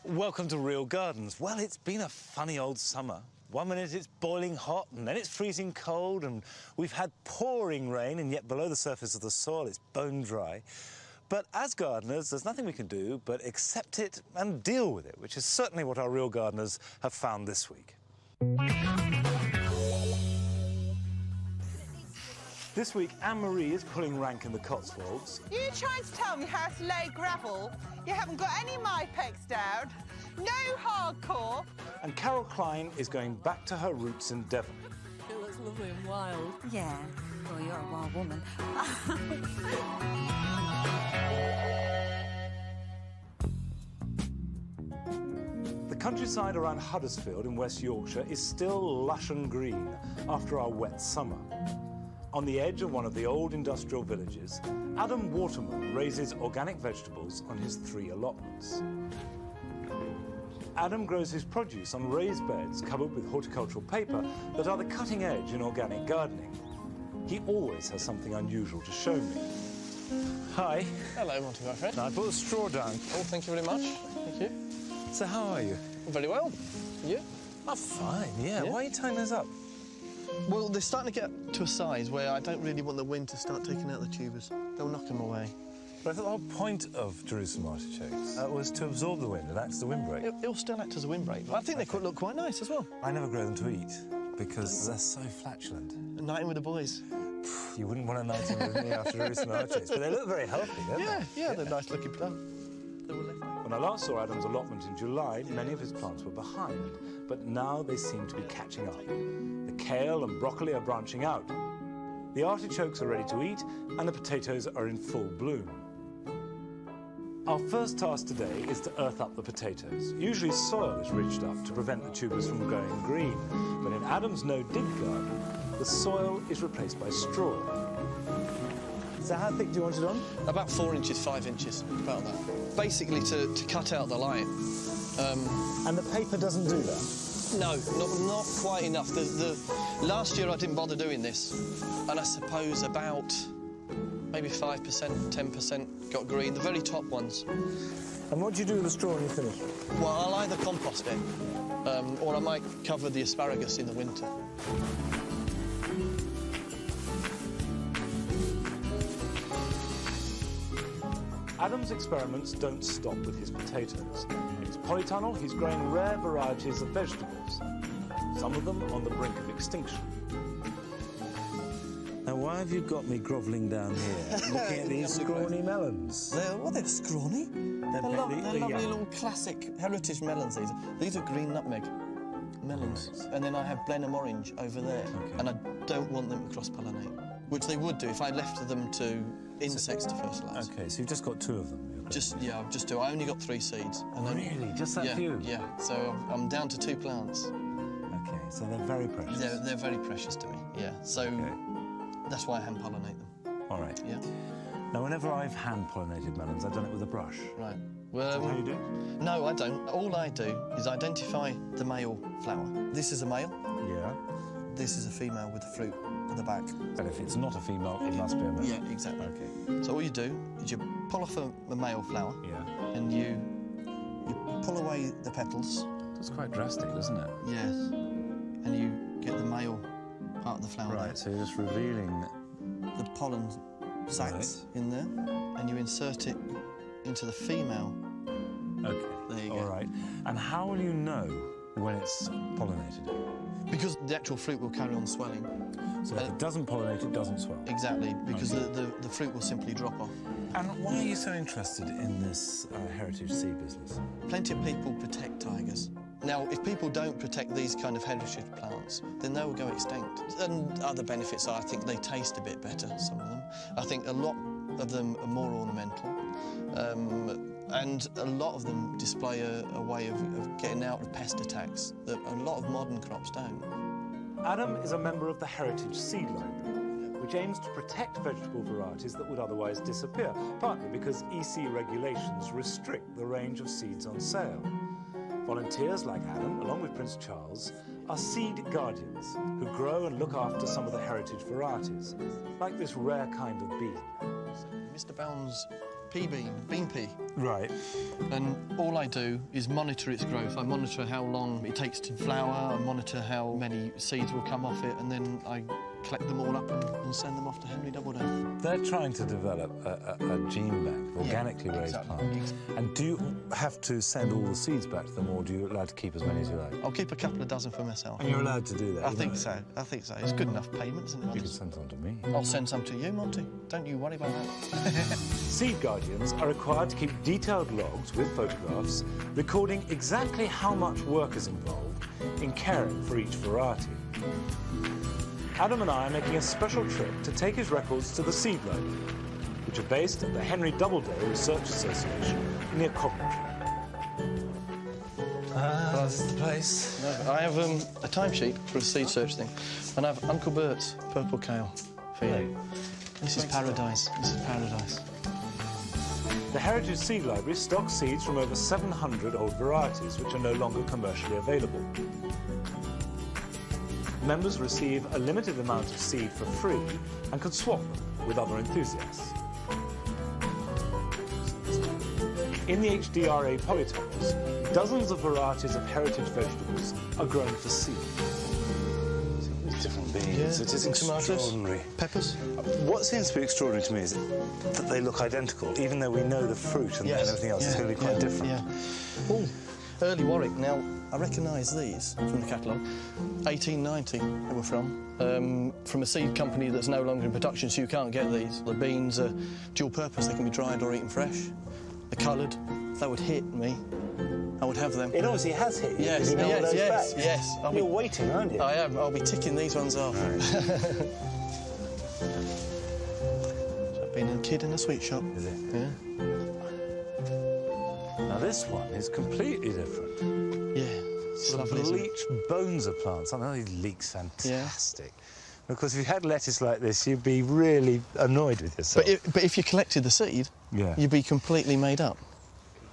Welcome to Real Gardens. Well, it's been a funny old summer. One minute it's boiling hot and then it's freezing cold and we've had pouring rain and yet below the surface of the soil it's bone dry. But as gardeners, there's nothing we can do but accept it and deal with it, which is certainly what our Real Gardeners have found this week. This week, Anne-Marie is pulling rank in the Cotswolds. You trying to tell me how to lay gravel? You haven't got any MyPegs down, no hardcore. And Carol Klein is going back to her roots in Devon. It looks lovely and wild. Yeah, well, you're a wild woman. The countryside around Huddersfield in West Yorkshire is still lush and green after our wet summer. On the edge of one of the old industrial villages, Adam Waterman raises organic vegetables on his 3 allotments. Adam grows his produce on raised beds covered with horticultural paper that are the cutting edge in organic gardening. He always has something unusual to show me. Hi. Hello, Monty, my friend. Now, I put the straw down. Oh, thank you very much. Thank you. So how are you? Very well. You? I'm fine, yeah. Why are you tying those up? Well, they're starting to get to a size where I don't really want the wind to start taking out the tubers. They'll knock them away. But I thought the whole point of Jerusalem artichokes was to absorb the wind and act as a windbreak. It'll still act as a windbreak, but I think they could look quite nice as well. I never grow them to eat because they're so flatulent. A night in with the boys. You wouldn't want a night in with me after Jerusalem artichokes, but they look very healthy, don't they? Yeah, they're nice looking plants. They were left. When I last saw Adam's allotment in July, many of his plants were behind, but now they seem to be catching up. The kale and broccoli are branching out. The artichokes are ready to eat, and the potatoes are in full bloom. Our first task today is to earth up the potatoes. Usually soil is ridged up to prevent the tubers from going green, but in Adam's no-dig garden, the soil is replaced by straw. So how thick do you want it on? About 4 inches, 5 inches, about that. Basically to cut out the light. And the paper doesn't do that? No, not quite enough. Last year I didn't bother doing this, and I suppose about maybe 5%, 10% got green, the very top ones. And what do you do with the straw when you finish? Well, I'll either compost it, or I might cover the asparagus in the winter. Adam's experiments don't stop with his potatoes. In his polytunnel, he's growing rare varieties of vegetables, some of them on the brink of extinction. Now, why have you got me grovelling down here, looking at these scrawny melons? They're scrawny. They're lovely little classic heritage melons, these. These are green nutmeg melons. Right. And then I have Blenheim orange over there, and I don't want them to cross-pollinate, which they would do if I left them to insects to fertilise. OK, so you've just got 2 of them? Just 2. I only got 3 seeds. And then, really? Just that few? Yeah, so I'm down to 2 plants. OK, so they're very precious? They're very precious to me, yeah. So that's why I hand-pollinate them. All right. Yeah. Now, whenever I've hand-pollinated melons, I've done it with a brush. Right. Well, is that how you do it? No, I don't. All I do is identify the male flower. This is a male. Yeah. This is a female with the fruit at the back. And if it's not a female, it must be a male? Yeah, exactly. OK. So all you do is you pull off a male flower. Yeah. And you pull away the petals. That's quite drastic, isn't it? Yes. And you get the male part of the flower. Right, there. so you're just revealing the pollen sacs in there, and you insert it into the female. OK. There you go. All right. And how will you know when it's pollinated? Because the actual fruit will carry on swelling. So if it doesn't pollinate, it doesn't swell? Exactly, because the fruit will simply drop off. And why are you so interested in this heritage seed business? Plenty of people protect tigers. Now, if people don't protect these kind of heritage plants, then they will go extinct. And other benefits are, I think they taste a bit better, some of them. I think a lot of them are more ornamental. And a lot of them display a way of getting out of pest attacks that a lot of modern crops don't. Adam is a member of the Heritage Seed Library, which aims to protect vegetable varieties that would otherwise disappear, partly because EC regulations restrict the range of seeds on sale. Volunteers like Adam, along with Prince Charles, are seed guardians who grow and look after some of the heritage varieties, like this rare kind of bean. Mr. Bounds bean pea. Right. And all I do is monitor its growth. I monitor how long it takes to flower, I monitor how many seeds will come off it, and then I collect them all up and send them off to Henry Doubleday. They're trying to develop a gene bank of organically raised plants. And do you have to send all the seeds back to them, or do you allowed to keep as many as you like? I'll keep a couple of dozen for myself. And you're allowed to do that? I think so. I think so. It's good enough payment, isn't it? You can send some to me. I'll send some to you, Monty. Don't you worry about that. Seed guardians are required to keep detailed logs with photographs, recording exactly how much work is involved in caring for each variety. Adam and I are making a special trip to take his records to the seed library, which are based at the Henry Doubleday Research Association near Coventry. That's the place. I have a timesheet for a seed search thing, and I have Uncle Bert's purple kale for you. This is paradise. This is paradise. The Heritage Seed Library stocks seeds from over 700 old varieties which are no longer commercially available. Members receive a limited amount of seed for free and can swap them with other enthusiasts. In the HDRA polytunnels, dozens of varieties of heritage vegetables are grown for seed. Different beans. It is extraordinary. Peppers. What seems to be extraordinary to me is that they look identical, even though we know the fruit and everything else is going to be quite different. Yeah. Oh, early Warwick. Now, I recognise these from the catalogue. 1890 they were from a seed company that's no longer in production, so you can't get these. The beans are dual purpose. They can be dried or eaten fresh. They're coloured. If that would hit me, I would have them. It obviously has hit you. Yes, you know those yes. You're waiting, aren't you? I am. I'll be ticking these ones off. Right. So I've been a kid in a sweet shop. Is it? Yeah. Now this one is completely different. Yeah. It's The lovely, isn't it? bleached bones of plants. I know these leeks fantastic. Because if you had lettuce like this, you'd be really annoyed with yourself. But if you collected the seed, you'd be completely made up.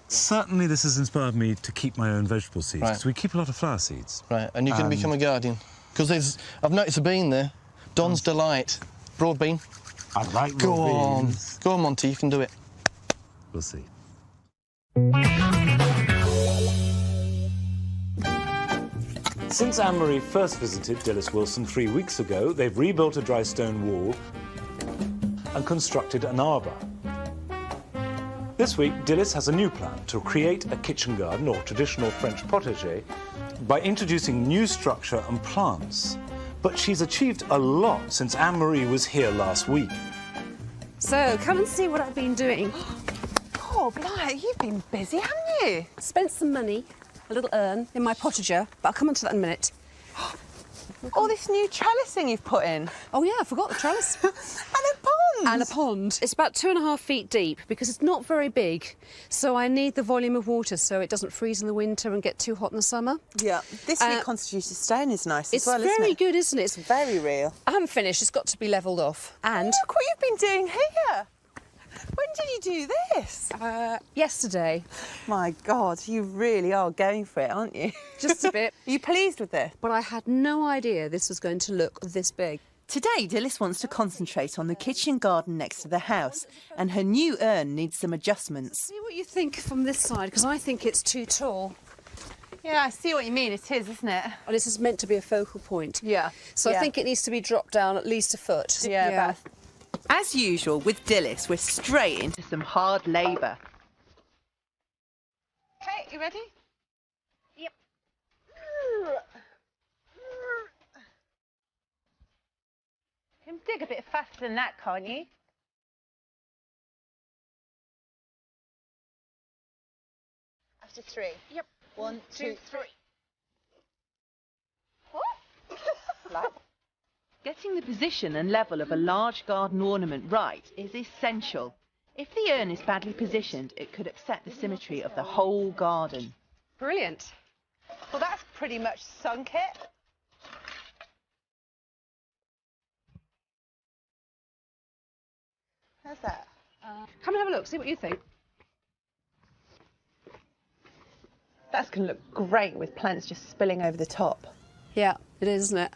Certainly this has inspired me to keep my own vegetable seeds, because we keep a lot of flower seeds. Right, and you're going to become a guardian. Because I've noticed a bean there. Don's Delight. Broad bean. I like Go raw on. beans. Go on, Monty, you can do it. We'll see. Since Anne-Marie first visited Dilys Wilson 3 weeks ago, they've rebuilt a dry stone wall and constructed an arbour. This week, Dilys has a new plan to create a kitchen garden, or traditional French potager, by introducing new structure and plants. But she's achieved a lot since Anne-Marie was here last week. So, come and see what I've been doing. Oh, Blythe, you've been busy, haven't you? Spent some money, a little urn, in my potager, but I'll come on to that in a minute. All this new trellising you've put in. Oh, yeah, I forgot the trellis. And a pond. And a pond. It's about 2.5 feet deep because it's not very big. So I need the volume of water so it doesn't freeze in the winter and get too hot in the summer. Yeah, this reconstituted stone is nice It's as well, isn't it? very good, isn't it? It's Very real. I haven't finished. It's got to be levelled off. And Look what you've been doing here. When did you do this? yesterday, My God, you really are going for it, aren't you? just a bit. Are you pleased with this? But I had no idea this was going to look this big. Today, Dilys wants to concentrate on the kitchen garden next to the house, and her new urn needs some adjustments. See what you think from this side, because I think it's too tall. Yeah, I see what you mean. It is, isn't it? And this is meant to be a focal point. Yeah. So I think it needs to be dropped down at least a foot. Yeah. As usual with Dilys, we're straight into some hard labour. Okay, you ready? Yep. You can dig a bit faster than that, can't you? After 3. Yep. 1, 2, 3. What? Getting the position and level of a large garden ornament right is essential. If the urn is badly positioned, it could upset the symmetry of the whole garden. Brilliant. Well, that's pretty much sunk it. How's that? Come and have a look, see what you think. That's going to look great with plants just spilling over the top. Yeah, it is, isn't it?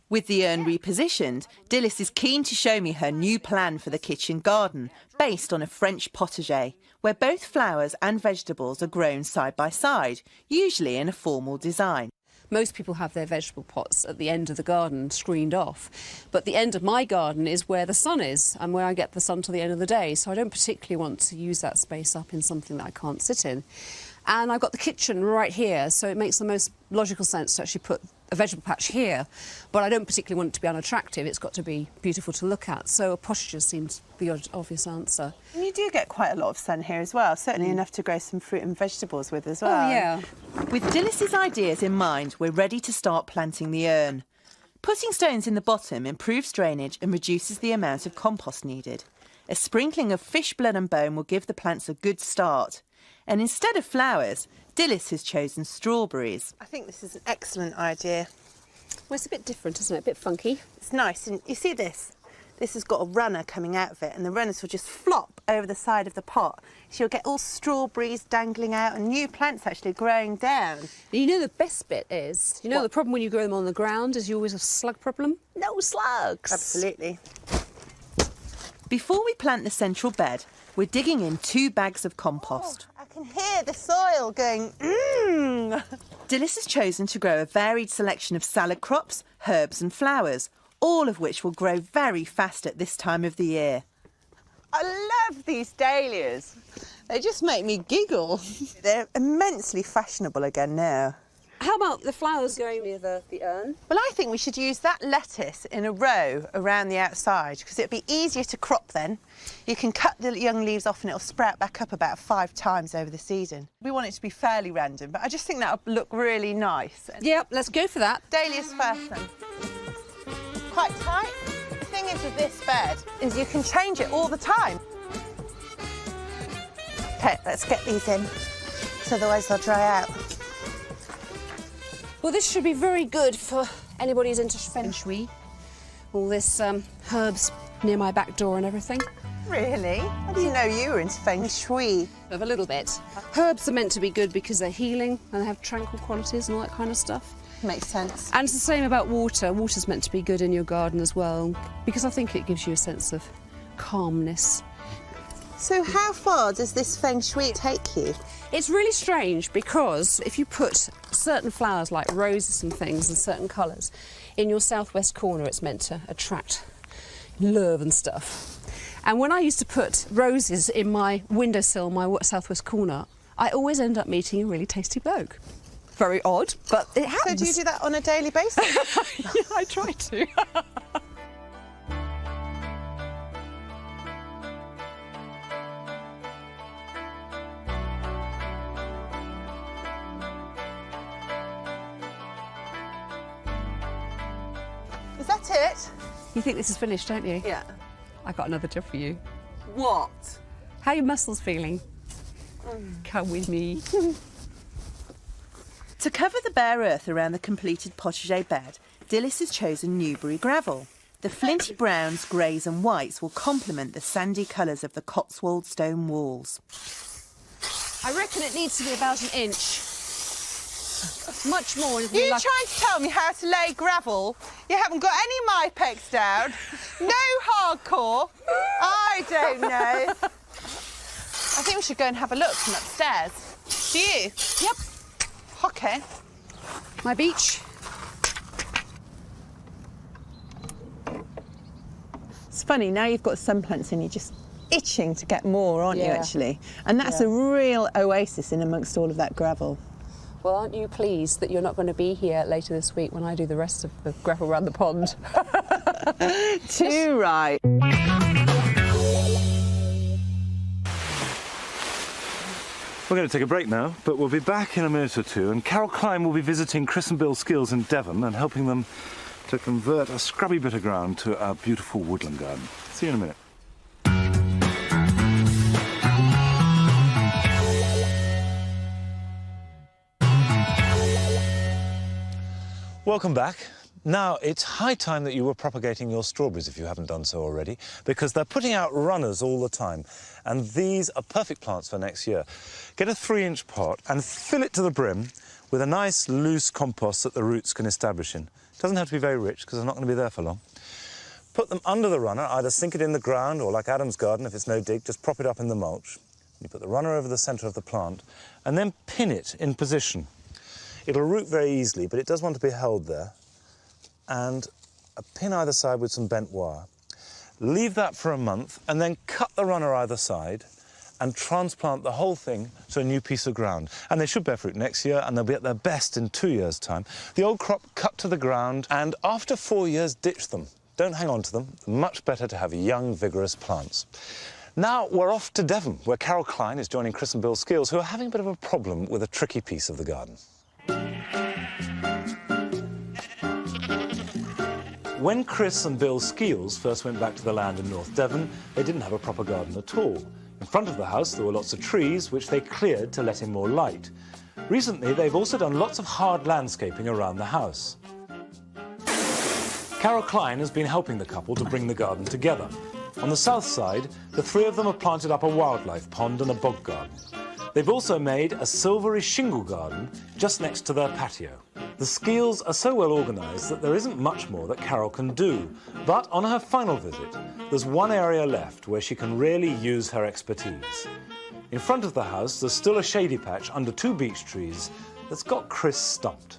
With the urn repositioned, Dilys is keen to show me her new plan for the kitchen garden, based on a French potager, where both flowers and vegetables are grown side by side, usually in a formal design. Most people have their vegetable pots at the end of the garden screened off, but the end of my garden is where the sun is and where I get the sun till the end of the day, so I don't particularly want to use that space up in something that I can't sit in. And I've got the kitchen right here, so it makes the most logical sense to actually put a vegetable patch here, but I don't particularly want it to be unattractive. It's got to be beautiful to look at, so a potager seems the obvious answer. And you do get quite a lot of sun here as well, certainly enough to grow some fruit and vegetables with as well. Oh, yeah. With Dilys's ideas in mind, we're ready to start planting the urn. Putting stones in the bottom improves drainage and reduces the amount of compost needed. A sprinkling of fish blood and bone will give the plants a good start. And instead of flowers, Dilys has chosen strawberries. I think this is an excellent idea. Well, it's a bit different, isn't it? A bit funky. It's nice. And you see this? This has got a runner coming out of it, and the runners will just flop over the side of the pot. So you'll get all strawberries dangling out and new plants actually growing down. You know the best bit is, you know What? the problem when you grow them on the ground is you always have a slug problem? No slugs! Absolutely. Before we plant the central bed, we're digging in 2 bags of compost. I can hear the soil going, mmm. Dilys has chosen to grow a varied selection of salad crops, herbs and flowers, all of which will grow very fast at this time of the year. I love these dahlias. They just make me giggle. They're immensely fashionable again now. How about the flowers going near the urn? Well, I think we should use that lettuce in a row around the outside because it'd be easier to crop then. You can cut the young leaves off and it'll sprout back up about 5 times over the season. We want it to be fairly random, but I just think that'll look really nice. Yep, let's go for that. Dahlias first then. Quite tight. The thing is with this bed is you can change it all the time. OK, let's get these in, so otherwise they'll dry out. Well, this should be very good for anybody who's into feng shui. All this herbs near my back door and everything. Really? I didn't know you were into feng shui. Of a little bit. Herbs are meant to be good because they're healing and they have tranquil qualities and all that kind of stuff. Makes sense. And it's the same about water. Water's meant to be good in your garden as well because I think it gives you a sense of calmness. So how far does this feng shui take you? It's really strange because if you put certain flowers like roses and things in certain colours in your southwest corner, it's meant to attract love and stuff. And when I used to put roses in my windowsill, my southwest corner, I always end up meeting a really tasty bloke. Very odd, but it happens. So do you do that on a daily basis? Yeah, I try to. Is that it? You think this is finished, don't you? Yeah. I've got another job for you. What? How are your muscles feeling? Come with me. To cover the bare earth around the completed potager bed, Dilys has chosen Newbury gravel. The flinty browns, greys and whites will complement the sandy colours of the Cotswold stone walls. I reckon it needs to be about an inch. Much more. You trying to tell me how to lay gravel? You haven't got any MyPex down? No hardcore? I don't know. I think we should go and have a look from upstairs. Do you? Yep. OK. My beach. It's funny, now you've got sun plants in, you're just itching to get more, aren't you, Yeah. actually? And that's a real oasis in amongst all of that gravel. Well, aren't you pleased that you're not going to be here later this week when I do the rest of the gravel around the pond? Too right. We're going to take a break now, but we'll be back in a minute or two, and Carol Klein will be visiting Chris and Bill Skills in Devon and helping them to convert a scrubby bit of ground to a beautiful woodland garden. See you in a minute. Welcome back. Now, it's high time that you were propagating your strawberries if you haven't done so already, because they're putting out runners all the time, and these are perfect plants for next year. Get a 3-inch pot and fill it to the brim with a nice loose compost that the roots can establish in. It doesn't have to be very rich because they're not going to be there for long. Put them under the runner, either sink it in the ground or, like Adam's garden, if it's no dig, just prop it up in the mulch. You put the runner over the centre of the plant and then pin it in position. It'll root very easily, but it does want to be held there. And a pin either side with some bent wire. Leave that for a month and then cut the runner either side and transplant the whole thing to a new piece of ground. And they should bear fruit next year, and they'll be at their best in 2 years' time. The old crop cut to the ground, and after 4 years, ditch them. Don't hang on to them. Much better to have young, vigorous plants. Now we're off to Devon, where Carol Klein is joining Chris and Bill Skeels, who are having a bit of a problem with a tricky piece of the garden. When Chris and Bill Skeels first went back to the land in North Devon, they didn't have a proper garden at all. In front of the house, there were lots of trees, which they cleared to let in more light. Recently, they've also done lots of hard landscaping around the house. Carol Klein has been helping the couple to bring the garden together. On the south side, the three of them have planted up a wildlife pond and a bog garden. They've also made a silvery shingle garden just next to their patio. The Skeels are so well organised that there isn't much more that Carol can do. But on her final visit, there's one area left where she can really use her expertise. In front of the house, there's still a shady patch under 2 beech trees that's got Chris stumped.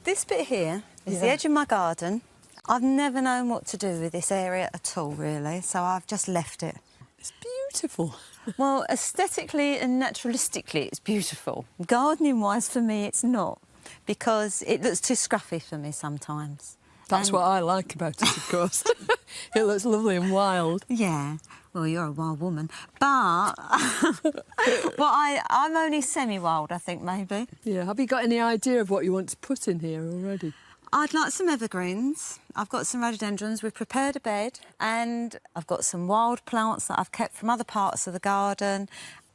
This bit here is the edge of my garden. I've never known what to do with this area at all, really, so I've just left it. It's beautiful. Well, aesthetically and naturalistically, it's beautiful. Gardening-wise, for me, it's not, because it looks too scruffy for me sometimes. That's what I like about it, of course. It looks lovely and wild. Yeah, well, you're a wild woman. But I'm only semi-wild, I think, maybe. Yeah, have you got any idea of what you want to put in here already? I'd like some evergreens. I've got some rhododendrons. We've prepared a bed, and I've got some wild plants that I've kept from other parts of the garden.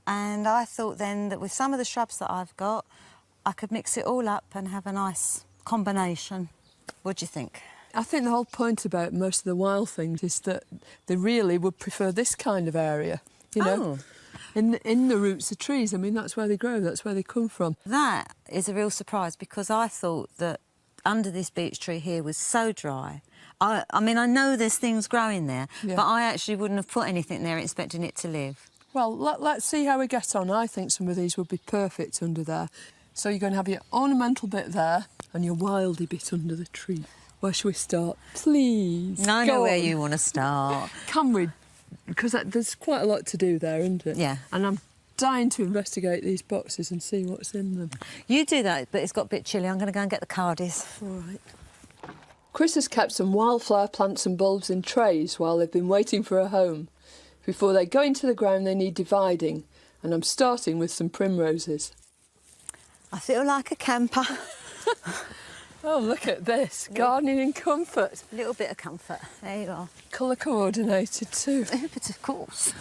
And I thought then that with some of the shrubs that I've got, I could mix it all up and have a nice combination. What do you think? I think the whole point about most of the wild things is that they really would prefer this kind of area, you know? In the roots of trees. I mean, that's where they grow, that's where they come from. That is a real surprise, because I thought that under this beech tree here was so dry. I mean, I know there's things growing there, but I actually wouldn't have put anything there expecting it to live. Well, let's see how we get on. I think some of these would be perfect under there. So you're going to have your ornamental bit there and your wildy bit under the tree. Where shall we start? Please. I know where you want to start. Can we? Because there's quite a lot to do there, isn't it? Yeah. And I'm dying to investigate these boxes and see what's in them. You do that, but it's got a bit chilly. I'm going to go and get the cardies. All right. Chris has kept some wildflower plants and bulbs in trays while they've been waiting for a home. Before they go into the ground, they need dividing, and I'm starting with some primroses. I feel like a camper. Oh, look at this. Gardening in comfort. A little bit of comfort. There you are. Colour coordinated too. But of course.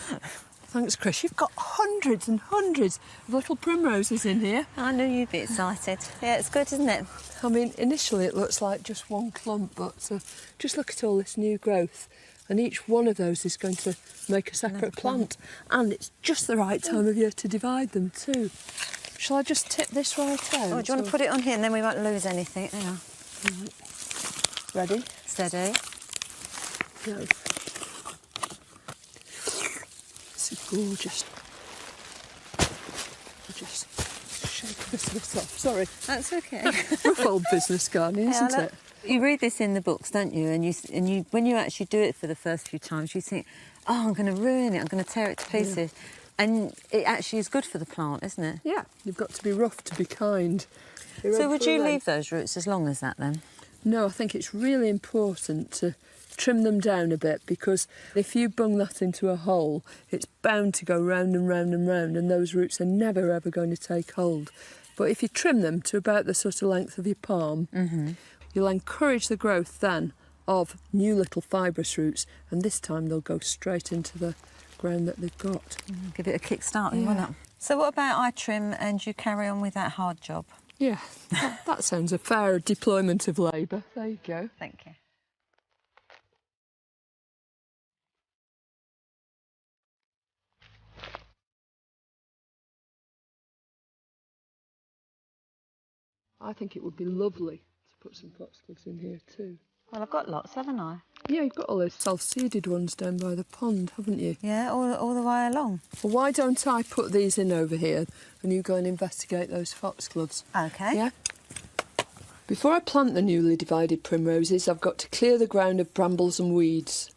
Thanks, Chris. You've got hundreds and hundreds of little primroses in here. I knew you'd be excited. Yeah, it's good, isn't it? I mean, initially it looks like just one clump, but just look at all this new growth. And each one of those is going to make a separate plant. And it's just the right time of year to divide them too. Shall I just tip this right out? Oh, do you want to put it on here and then we won't lose anything? Yeah. Ready? Steady. Go. This is gorgeous. I'll just shake this off. Sorry. That's okay. Rough old business gardening, isn't it? You read this in the books, don't you? And you, when you actually do it for the first few times, you think, oh, I'm going to ruin it. I'm going to tear it to pieces. Yeah. And it actually is good for the plant, isn't it? Yeah. You've got to be rough to be kind. So would you leave those roots as long as that then? No, I think it's really important to trim them down a bit, because if you bung that into a hole, it's bound to go round and round and round, and those roots are never ever going to take hold. But if you trim them to about the sort of length of your palm, you'll encourage the growth then of new little fibrous roots, and this time they'll go straight into the ground that they've got. Give it a kick start, won't it? So what about I trim and you carry on with that hard job? Yeah, that sounds a fair deployment of labour. There you go. Thank you. I think it would be lovely to put some foxgloves in here too. Well, I've got lots, haven't I? Yeah, you've got all those self-seeded ones down by the pond, haven't you? Yeah, all the way along. Well, why don't I put these in over here and you go and investigate those foxgloves? OK. Yeah? Before I plant the newly divided primroses, I've got to clear the ground of brambles and weeds.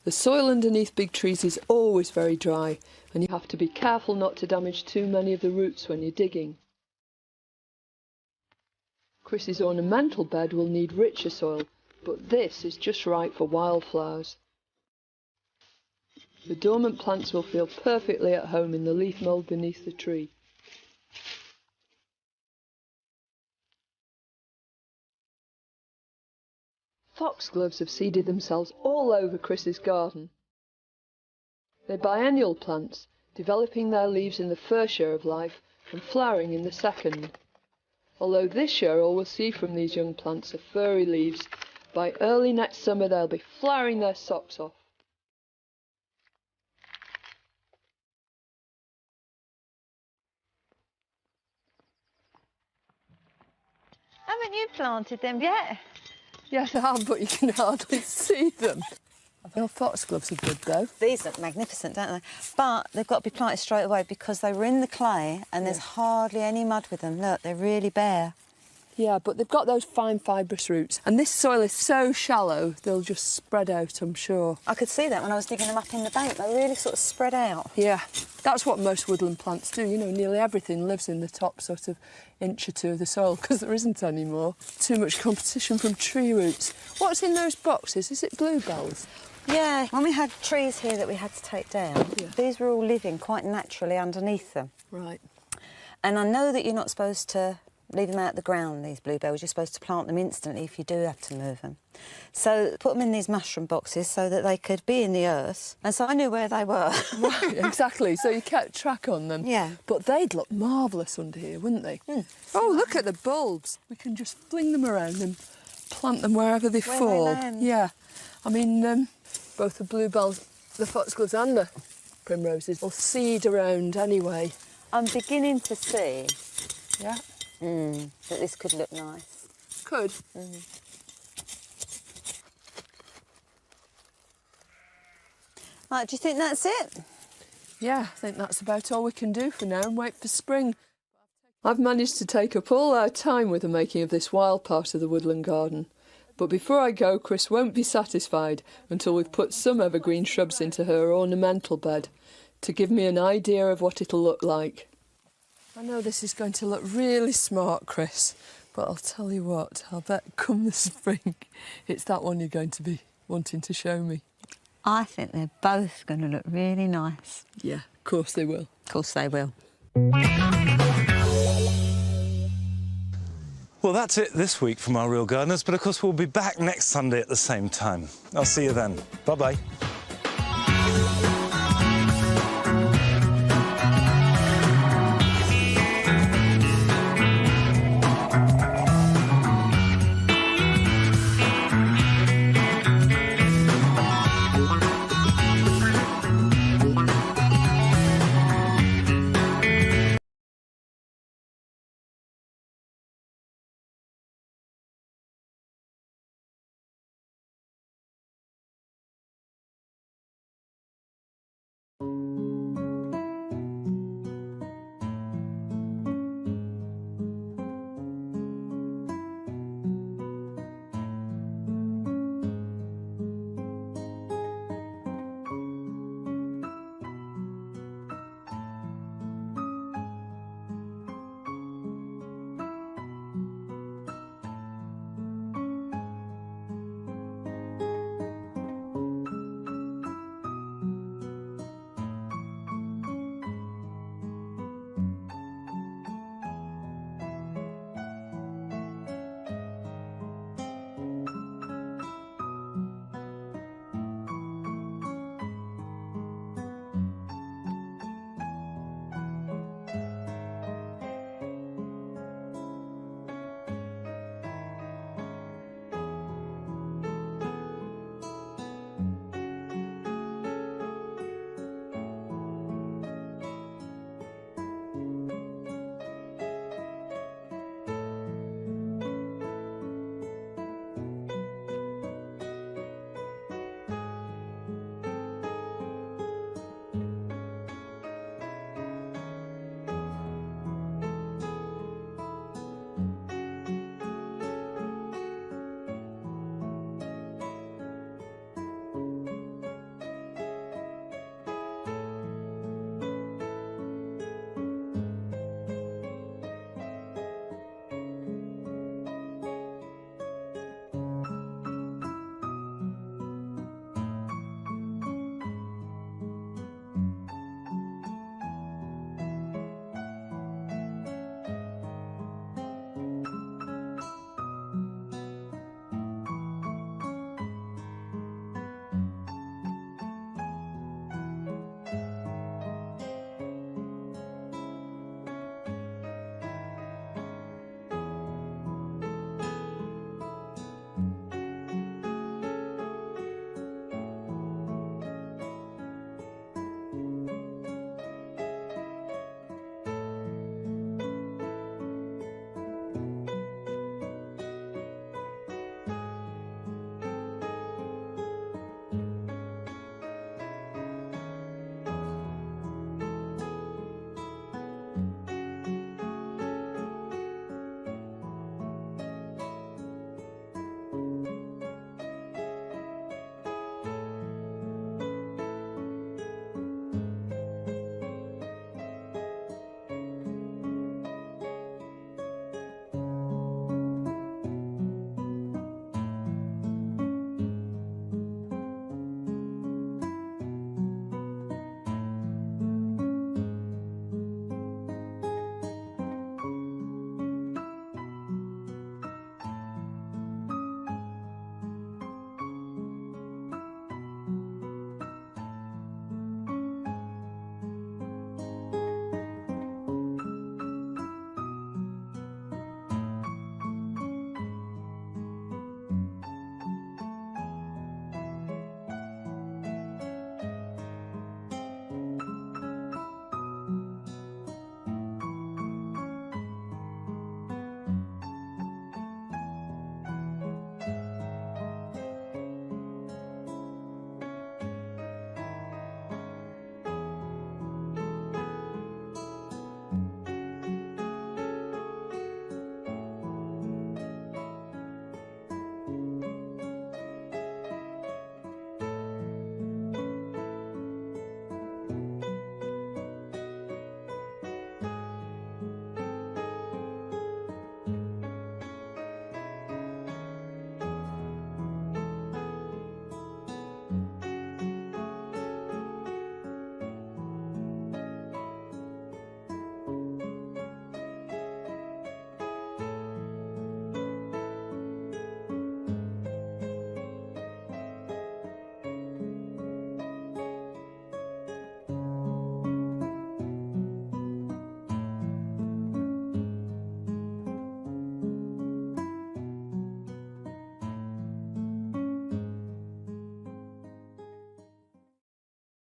The soil underneath big trees is always very dry, and you have to be careful not to damage too many of the roots when you're digging. Chris's ornamental bed will need richer soil, but this is just right for wildflowers. The dormant plants will feel perfectly at home in the leaf mould beneath the tree. Foxgloves have seeded themselves all over Chris's garden. They're biennial plants, developing their leaves in the first year of life and flowering in the second. Although this year all we'll see from these young plants are furry leaves, by early next summer they'll be flowering their socks off. Haven't you planted them yet? Yes, I have, but you can hardly see them. Your foxgloves are good, though. These look magnificent, don't they? But they've got to be planted straight away because they were in the clay and there's hardly any mud with them. Look, they're really bare. Yeah, but they've got those fine fibrous roots. And this soil is so shallow, they'll just spread out, I'm sure. I could see that when I was digging them up in the bank. They really sort of spread out. Yeah, that's what most woodland plants do. You know, nearly everything lives in the top sort of inch or two of the soil because there isn't any more. Too much competition from tree roots. What's in those boxes? Is it bluebells? Yeah, when we had trees here that we had to take down, these were all living quite naturally underneath them. Right. And I know that you're not supposed to leave them out the ground, these bluebells. You're supposed to plant them instantly if you do have to move them. So put them in these mushroom boxes so that they could be in the earth. And so I knew where they were. Right, exactly. So you kept track on them. Yeah. But they'd look marvellous under here, wouldn't they? Mm. Oh, look at the bulbs. We can just fling them around and plant them wherever they Where fall. they land. Yeah. I mean, both the bluebells, the foxgloves and the primroses will seed around anyway. I'm beginning to see Yeah. that this could look nice. Could. Right, do you think that's it? Yeah, I think that's about all we can do for now and wait for spring. I've managed to take up all our time with the making of this wild part of the woodland garden. But before I go, Chris won't be satisfied until we've put some evergreen shrubs into her ornamental bed to give me an idea of what it'll look like. I know this is going to look really smart, Chris, but I'll tell you what, I'll bet come the spring, it's that one you're going to be wanting to show me. I think they're both going to look really nice. Yeah, of course they will. Of course they will. Well, that's it this week from Our Real Gardeners, but of course we'll be back next Sunday at the same time. I'll see you then. Bye-bye.